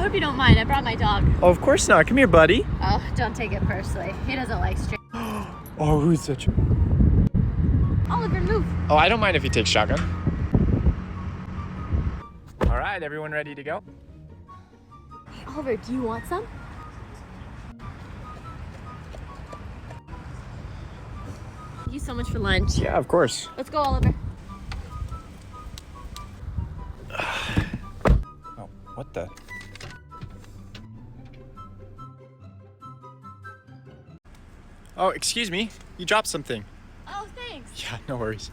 hope you don't mind. I brought my dog. Oh, of course not. Come here, buddy. Oh, don't take it personally. He doesn't like strangers. Oh, who's such a... Oliver, move. Oh, I don't mind if he takes shotgun. All right, everyone ready to go? Hey, Oliver, do you want some? Thank you so much for lunch. Yeah, of course. Let's go, Oliver. Oh, what the? Oh, excuse me. You dropped something. Oh, thanks. Yeah, no worries.